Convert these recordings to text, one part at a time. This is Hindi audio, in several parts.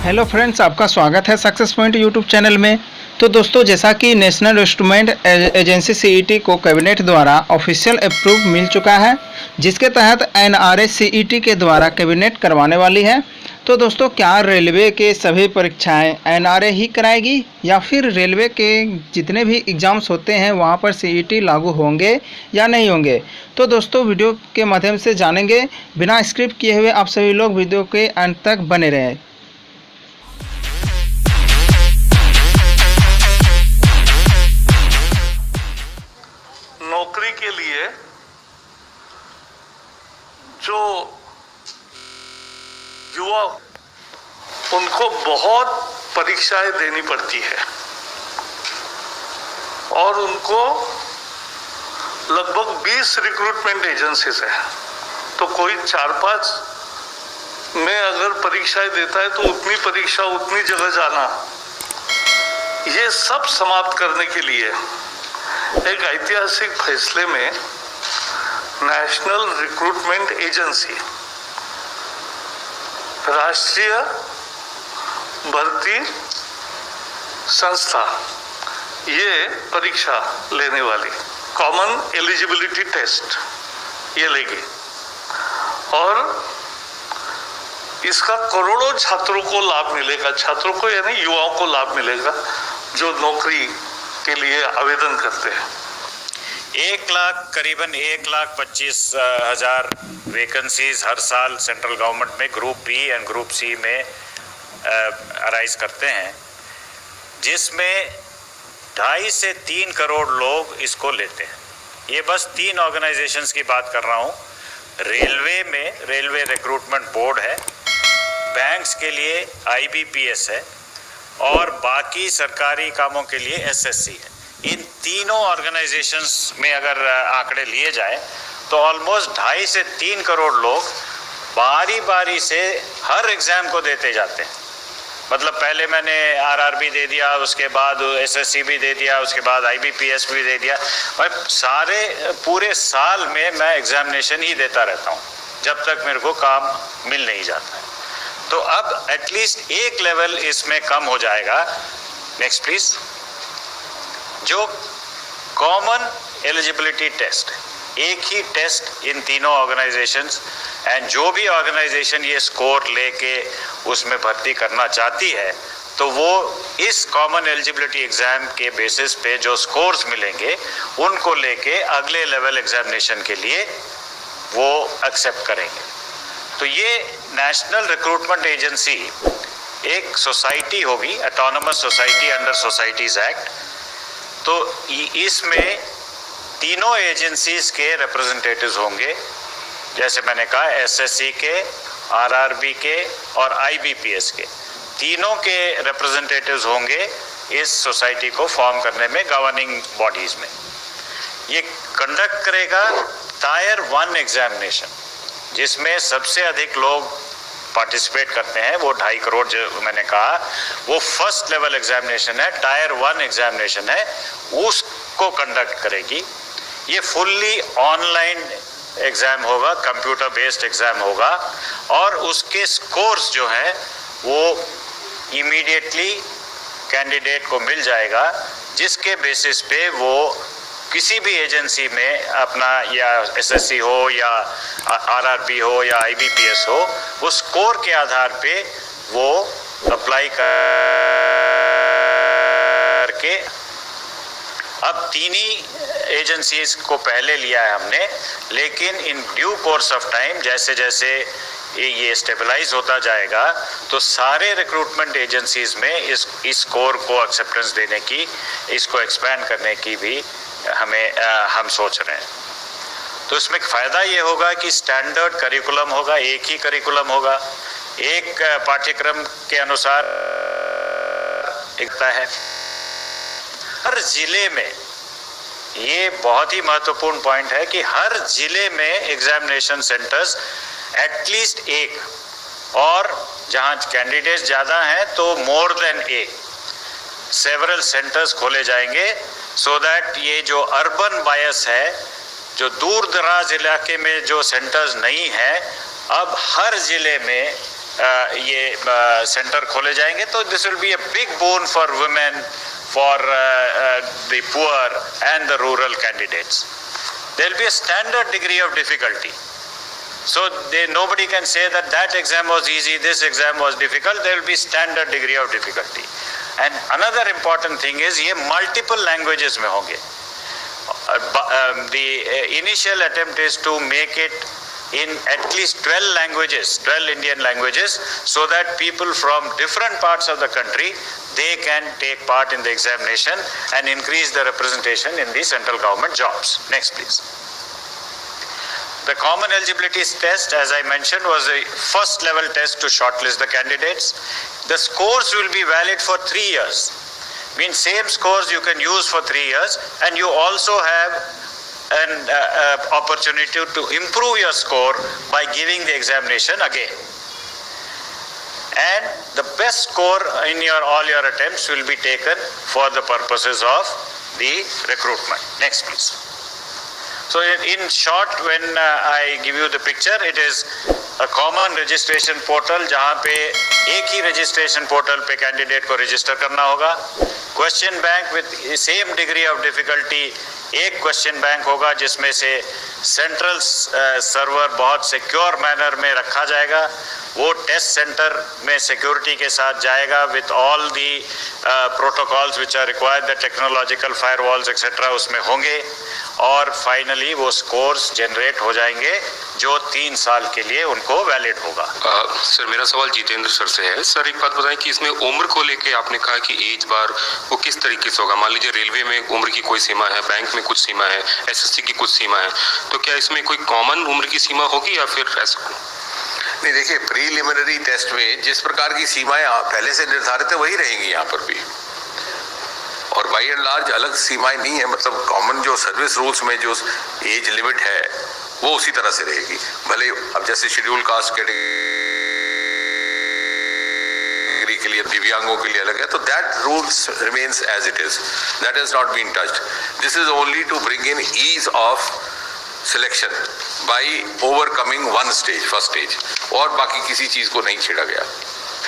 हेलो फ्रेंड्स, आपका स्वागत है सक्सेस पॉइंट यूट्यूब चैनल में। तो दोस्तों, जैसा कि नेशनल रिक्रूटमेंट एजेंसी सीईटी को कैबिनेट द्वारा ऑफिशियल अप्रूव मिल चुका है, जिसके तहत एनआरए सीईटी के द्वारा कैबिनेट करवाने वाली है। तो दोस्तों, क्या रेलवे के सभी परीक्षाएं एनआरए ही कराएगी या फिर रेलवे के जितने भी एग्ज़ाम्स होते हैं वहां पर सीईटी लागू होंगे या नहीं होंगे? तो दोस्तों, वीडियो के माध्यम से जानेंगे। बिना स्क्रिप्ट किए हुए आप सभी लोग वीडियो के अंत तक बने रहें। नौकरी के लिए जो युवा उनको बहुत परीक्षाएं देनी पड़ती है और उनको लगभग 20 रिक्रूटमेंट एजेंसीज है। तो कोई 4-5 में अगर परीक्षाएं देता है तो उतनी परीक्षा उतनी जगह जाना, ये सब समाप्त करने के लिए एक ऐतिहासिक फैसले में नेशनल रिक्रूटमेंट एजेंसी, राष्ट्रीय भर्ती संस्था, ये परीक्षा लेने वाली कॉमन एलिजिबिलिटी टेस्ट ये लेगी और इसका करोड़ों छात्रों को लाभ मिलेगा। छात्रों को यानी युवाओं को लाभ मिलेगा जो नौकरी के लिए आवेदन करते हैं। करीबन 1,25,000 वैकेंसीज हर साल सेंट्रल गवर्नमेंट में group B and group C में अराइज करते हैं, जिसमें 2.5 से 3 करोड़ लोग इसको लेते हैं। ये बस 3 ऑर्गेनाइजेशंस की बात कर रहा हूँ। रेलवे में रेलवे रिक्रूटमेंट बोर्ड है, बैंक्स के लिए IBPS है और बाकी सरकारी कामों के लिए SSC है। इन तीनों ऑर्गेनाइजेशंस में अगर आंकड़े लिए जाए तो ऑलमोस्ट 2.5 से 3 करोड़ लोग बारी बारी से हर एग्ज़ाम को देते जाते हैं। मतलब पहले मैंने RRB दे दिया, उसके बाद SSC भी दे दिया, उसके बाद IBPS भी दे दिया। मैं पूरे साल में मैं एग्जामिनेशन ही देता रहता हूँ जब तक मेरे को काम मिल नहीं जाता है। तो अब एटलीस्ट एक लेवल इसमें कम हो जाएगा। Next please. जो कॉमन एलिजिबिलिटी टेस्ट, एक ही टेस्ट इन तीनों ऑर्गेनाइजेशंस, एंड जो भी ऑर्गेनाइजेशन ये स्कोर लेके उसमें भर्ती करना चाहती है तो वो इस कॉमन एलिजिबिलिटी एग्जाम के बेसिस पे जो स्कोर्स मिलेंगे उनको लेके अगले लेवल एग्जामिनेशन के लिए वो एक्सेप्ट करेंगे। तो ये नेशनल रिक्रूटमेंट एजेंसी एक सोसाइटी होगी, autonomous society under societies act. तो इसमें तीनों एजेंसीज के रिप्रेजेंटेटिव्स होंगे, जैसे मैंने कहा SSC के, RRB के और IBPS के, तीनों के रिप्रेजेंटेटिव्स होंगे इस सोसाइटी को फॉर्म करने में, गवर्निंग बॉडीज में। ये कंडक्ट करेगा टायर 1 एग्जामिनेशन, जिसमें सबसे अधिक लोग पार्टिसिपेट करते हैं। वो 2.5 करोड़ जो मैंने कहा, वो फर्स्ट लेवल एग्जामिनेशन है, टायर 1 एग्जामिनेशन है, उसको कंडक्ट करेगी। ये फुल्ली ऑनलाइन एग्जाम होगा, कंप्यूटर बेस्ड एग्जाम होगा और उसके स्कोर्स जो हैं वो इमीडिएटली कैंडिडेट को मिल जाएगा, जिसके बेसिस पे वो किसी भी एजेंसी में अपना, या SSC हो या RRB हो या IBPS हो, उस स्कोर के आधार पे वो अप्लाई करके, अब 3 ही एजेंसीज को पहले लिया है हमने, लेकिन in due course of time जैसे जैसे ये स्टेबलाइज होता जाएगा तो सारे रिक्रूटमेंट एजेंसीज में इस स्कोर को एक्सेप्टेंस देने की, इसको एक्सपैंड करने की भी हम सोच रहे हैं। तो इसमें फ़ायदा ये होगा कि स्टैंडर्ड करिकुलम होगा, एक ही करिकुलम होगा, एक पाठ्यक्रम के अनुसार एकता है हर ज़िले में। ये बहुत ही महत्वपूर्ण पॉइंट है कि हर ज़िले में एग्जामिनेशन सेंटर्स एटलीस्ट एक, और जहाँ कैंडिडेट्स ज़्यादा हैं तो मोर देन एक, सेवरल सेंटर्स खोले जाएंगे, सो दैट ये जो अर्बन बायस है, जो दूर दराज इलाके में जो सेंटर्स नहीं है, अब हर ज़िले में ये सेंटर खोले जाएंगे तो this will be a big boon for women, for the poor and the rural candidates. There will be a standard degree of difficulty. So nobody can say that exam was easy, this exam was difficult. There will be standard degree of difficulty. And another important thing is ये multiple languages में होंगे. The initial attempt is to make it in at least 12 languages, 12 Indian languages, so that people from different parts of the country, they can take part in the examination and increase the representation in the central government jobs. Next please. The common eligibility test, as I mentioned, was a first level test to shortlist the candidates. The scores will be valid for 3 years. Means same scores you can use for 3 years, and you also have an opportunity to improve your score by giving the examination again. And the best score in all your attempts will be taken for the purposes of the recruitment. Next please. So in short, when I give you the picture, it is a common registration portal जहाँ पे एक ही registration portal पे candidate को register करना होगा. Question bank with same degree of difficulty, एक question bank होगा जिसमें से central server बहुत secure manner में रखा जाएगा. वो टेस्ट सेंटर में सिक्योरिटी के साथ जाएगा with all the protocols which are required, the technological firewalls etc. उसमें होंगे और फाइनली वो स्कोर्स जनरेट हो जाएंगे जो 3 साल के लिए उनको वैलिड होगा. सर मेरा सवाल जितेंद्र सर से है. सर एक बात बताएं कि इसमें उम्र को लेके आपने कहा कि एज बार वो किस तरीके से होगा. मान लीजिए रेलवे में उम्र की कोई सीमा है, बैंक में कुछ सीमा है, एसएससी की कुछ सीमा है, तो क्या इसमें कोई कॉमन उम्र की सीमा होगी या फिर ऐसा? नहीं, देखिए प्रीलिमिनरी टेस्ट में जिस प्रकार की सीमाएं पहले से निर्धारित है वही रहेंगी यहाँ पर भी, और बाई एंड लार्ज अलग सीमाएं नहीं है. मतलब कॉमन जो सर्विस रूल्स में जो एज लिमिट है वो उसी तरह से रहेगी. भले अब जैसे शेड्यूल कास्ट कैटेगरी के लिए दिव्यांगों के लिए अलग है, तो that rules remains as it is, that has not been touched. This is only to bring in ease of selection by overcoming one stage, first stage, और बाकी किसी चीज को नहीं छेड़ा गया.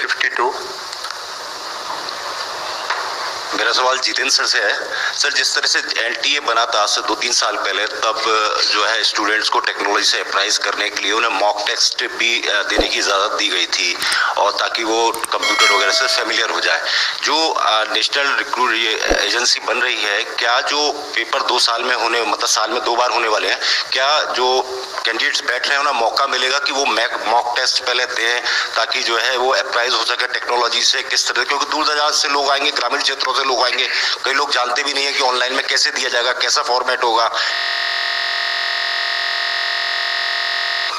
52. मेरा सवाल जितेंद्र सर से है. सर जिस तरह से एलटीए बना था आज से 2-3 साल पहले, तब जो है स्टूडेंट्स को टेक्नोलॉजी से अप्राइज करने के लिए उन्हें मॉक टेस्ट भी देने की इजाज़त दी गई थी, और ताकि वो कंप्यूटर वगैरह से फेमिलियर हो जाए. जो नेशनल रिक्रूट एजेंसी बन रही है, क्या जो पेपर 2 साल में होने, मतलब साल में 2 बार होने वाले हैं, क्या जो कैंडिडेट्स बैठ रहे हैं उन्हें मौका मिलेगा कि वो मॉक टेस्ट पहले दें ताकि जो है वो अप्राइज हो सके टेक्नोलॉजी से? किस तरह, क्योंकि दूर दराज से लोग आएंगे, ग्रामीण क्षेत्रों से लोग आएंगे, कई लोग जानते भी नहीं है कि ऑनलाइन में कैसे दिया जाएगा, कैसा फॉर्मेट होगा,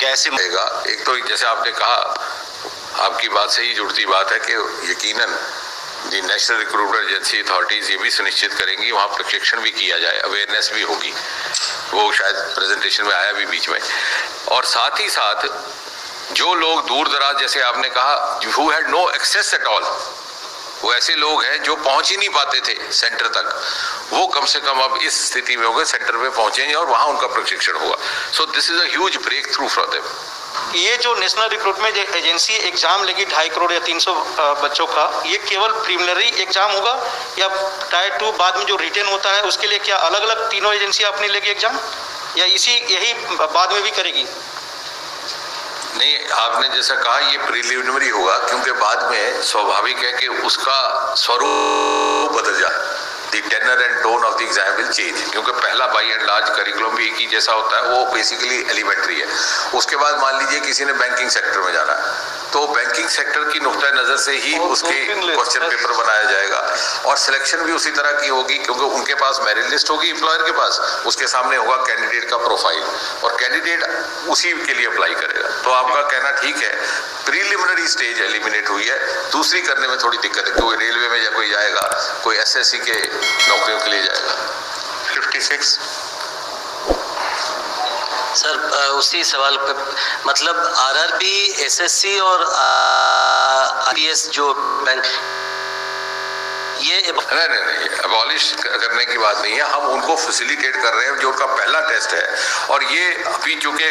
कैसे मिलेगा. एक तो जैसे आपने कहा, आपकी बात से ही जुड़ती बात है कि यकीनन दी नेशनल रिक्रूटमेंट एजेंसी अथॉरिटीज ये भी सुनिश्चित करेंगी वहाँ प्रशिक्षण भी किया जाए, अवेयरनेस भी होगी. वो शायद प्रेजेंटेशन में आया भी बीच में. और साथ ही साथ जो लोग दूर दराज, जैसे आपने कहा, who had no access at all, वो ऐसे लोग हैं जो पहुंच ही नहीं पाते थे सेंटर तक, वो कम से कम अब इस स्थिति में होंगे, सेंटर में पहुंचेंगे और वहां उनका प्रशिक्षण होगा. So this is a huge breakthrough for them. ये जो नेशनल रिक्रूटमेंट एजेंसी एग्जाम लेगी 2.5 करोड़ या 300 बच्चों का, ये केवल प्रीलिमिनरी एग्जाम होगा या टायर 2 बाद में जो रिटेन होता है उसके लिए क्या अलग अलग तीनों एजेंसियां अपनी लेगी एग्जाम, या यही बाद में भी करेगी? नहीं, आपने जैसा कहा ये प्रीलिमिनरी होगा, क्योंकि बाद में स्वाभाविक है कि उसका स्वरूप बदल जाए. The tenor and tone of the exam will change, क्योंकि पहला बाई एंड लार्ज करिकुलम भी एक ही जैसा होता है, वो बेसिकली एलिमेंट्री है. उसके बाद मान लीजिए किसी ने बैंकिंग सेक्टर में जाना है, तो बैंकिंग सेक्टर की नुक्ता नज़र से ही उसके क्वेश्चन पेपर बनाया जाएगा, और सिलेक्शन भी उसी तरह की होगी, क्योंकि उनके पास मेरिट लिस्ट होगी एम्प्लॉयर के पास, उसके सामने होगा कैंडिडेट का प्रोफाइल, और कैंडिडेट उसी के लिए अप्लाई करेगा. तो आपका कहना ठीक है, प्रीलिमिनरी स्टेज एलिमिनेट हुई है. दूसरी करने में थोड़ी दिक्कत है, कोई रेलवे में या कोई जाएगा, कोई एसएससी के नौकरियों के लिए जाएगा. 56. सर उसी सवाल पे, मतलब आरआरबी, एसएससी और आईपीएस जो बैंक, ये नहीं, अबॉलिश करने की बात नहीं है. हम उनको फैसिलिटेट कर रहे हैं, जो उनका पहला टेस्ट है. और ये अभी चूंकि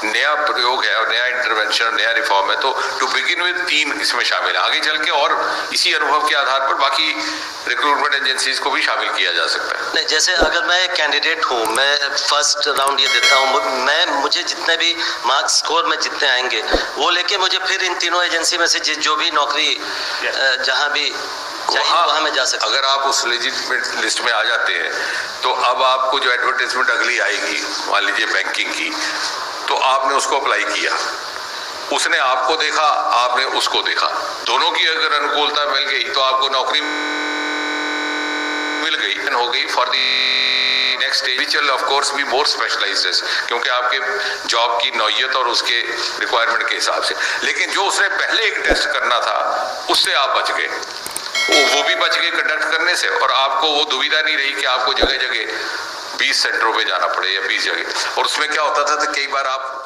नया प्रयोग है और नया इंटरवेंशन, नया रिफॉर्म है, तो टू बिगिन विद 3 इसमें शामिल है। आगे चल के और इसी अनुभव के आधार पर बाकी रिक्रूटमेंट एजेंसीज को भी शामिल किया जा सकता है। नहीं, जैसे अगर मैं एक कैंडिडेट हूँ, मैं फर्स्ट राउंड ये देता हूँ, मुझे जितने भी मार्क्स स्कोर में जितने आएंगे वो लेके मुझे फिर इन तीनों एजेंसी में से जो भी नौकरी जहाँ भी चाहिए वहाँ मैं जा सकता हूँ। अगर आप उस लेजिटिमेट लिस्ट में आ जाते हैं तो अब आपको जो एडवर्टाइजमेंट अगली आएगी, मान लीजिए बैंकिंग की, तो आपने उसको अप्लाई किया, उसने आपको देखा, आपने उसको देखा, दोनों की अगर अनुकूलता मिल गई तो आपको नौकरी मिल गई, हो गई for the next stage, which will of course be more specialised, क्योंकि आपके जॉब की नौयत और उसके रिक्वायरमेंट के हिसाब से। लेकिन जो उसने पहले एक टेस्ट करना था उससे आप बच गए, वो भी बच गए कंडक्ट करने से, और आपको वो दुविधा नहीं रही कि आपको जगह जगह 20 सेंटरों पे जाना पड़े या 20 जगह। और उसमें क्या होता था तो कई बार आप